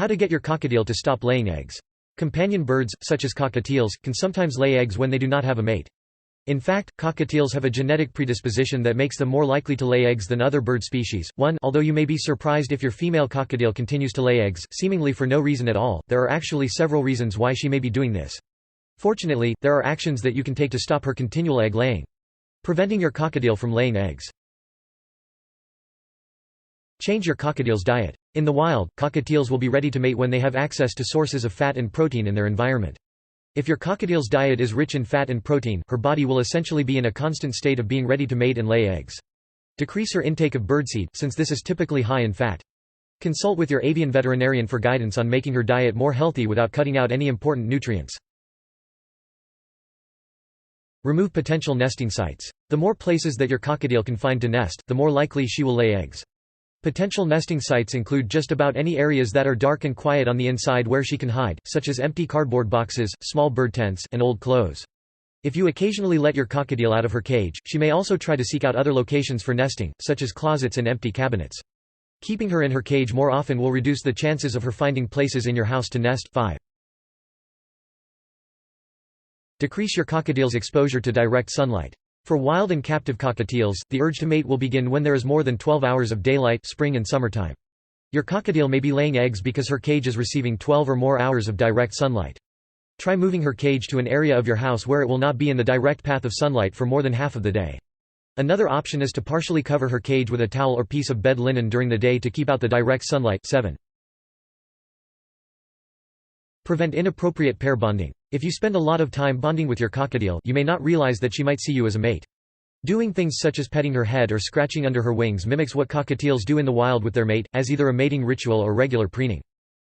How to get your cockatiel to stop laying eggs. Companion birds, such as cockatiels, can sometimes lay eggs when they do not have a mate. In fact, cockatiels have a genetic predisposition that makes them more likely to lay eggs than other bird species. 1. Although you may be surprised if your female cockatiel continues to lay eggs, seemingly for no reason at all, there are actually several reasons why she may be doing this. Fortunately, there are actions that you can take to stop her continual egg laying. Preventing your cockatiel from laying eggs. Change your cockatiel's diet. In the wild, cockatiels will be ready to mate when they have access to sources of fat and protein in their environment. If your cockatiel's diet is rich in fat and protein, her body will essentially be in a constant state of being ready to mate and lay eggs. Decrease her intake of birdseed, since this is typically high in fat. Consult with your avian veterinarian for guidance on making her diet more healthy without cutting out any important nutrients. Remove potential nesting sites. The more places that your cockatiel can find to nest, the more likely she will lay eggs. Potential nesting sites include just about any areas that are dark and quiet on the inside where she can hide, such as empty cardboard boxes, small bird tents, and old clothes. If you occasionally let your cockatiel out of her cage, she may also try to seek out other locations for nesting, such as closets and empty cabinets. Keeping her in her cage more often will reduce the chances of her finding places in your house to nest. 5. Decrease your cockatiel's exposure to direct sunlight. For wild and captive cockatiels, the urge to mate will begin when there is more than 12 hours of daylight, spring and summertime. Your cockatiel may be laying eggs because her cage is receiving 12 or more hours of direct sunlight. Try moving her cage to an area of your house where it will not be in the direct path of sunlight for more than half of the day. Another option is to partially cover her cage with a towel or piece of bed linen during the day to keep out the direct sunlight. 7. Prevent inappropriate pair bonding. If you spend a lot of time bonding with your cockatiel, you may not realize that she might see you as a mate. Doing things such as petting her head or scratching under her wings mimics what cockatiels do in the wild with their mate, as either a mating ritual or regular preening.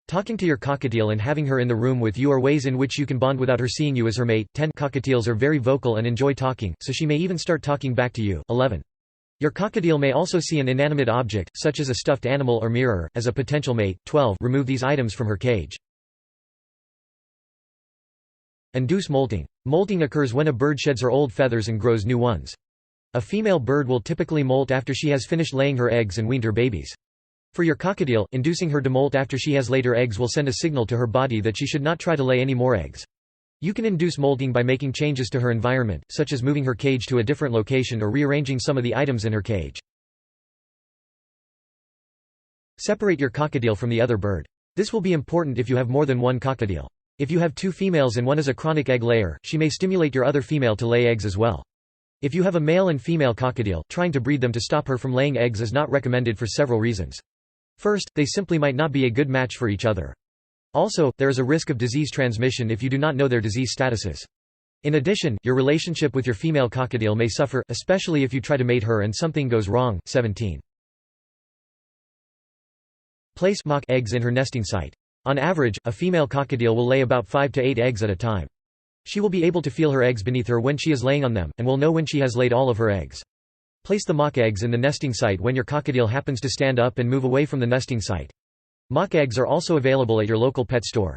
Talking to your cockatiel and having her in the room with you are ways in which you can bond without her seeing you as her mate. 10. Cockatiels are very vocal and enjoy talking, so she may even start talking back to you. 11. Your cockatiel may also see an inanimate object, such as a stuffed animal or mirror, as a potential mate. 12. Remove these items from her cage. Induce molting. Molting occurs when a bird sheds her old feathers and grows new ones. A female bird will typically molt after she has finished laying her eggs and weaned her babies. For your cockatiel, inducing her to molt after she has laid her eggs will send a signal to her body that she should not try to lay any more eggs. You can induce molting by making changes to her environment, such as moving her cage to a different location or rearranging some of the items in her cage. Separate your cockatiel from the other bird. This will be important if you have more than one cockatiel. If you have two females and one is a chronic egg layer, she may stimulate your other female to lay eggs as well. If you have a male and female cockatiel, trying to breed them to stop her from laying eggs is not recommended for several reasons. First, they simply might not be a good match for each other. Also, there is a risk of disease transmission if you do not know their disease statuses. In addition, your relationship with your female cockatiel may suffer, especially if you try to mate her and something goes wrong. 17. Place mock eggs in her nesting site. On average, a female cockatiel will lay about 5 to 8 eggs at a time. She will be able to feel her eggs beneath her when she is laying on them, and will know when she has laid all of her eggs. Place the mock eggs in the nesting site when your cockatiel happens to stand up and move away from the nesting site. Mock eggs are also available at your local pet store.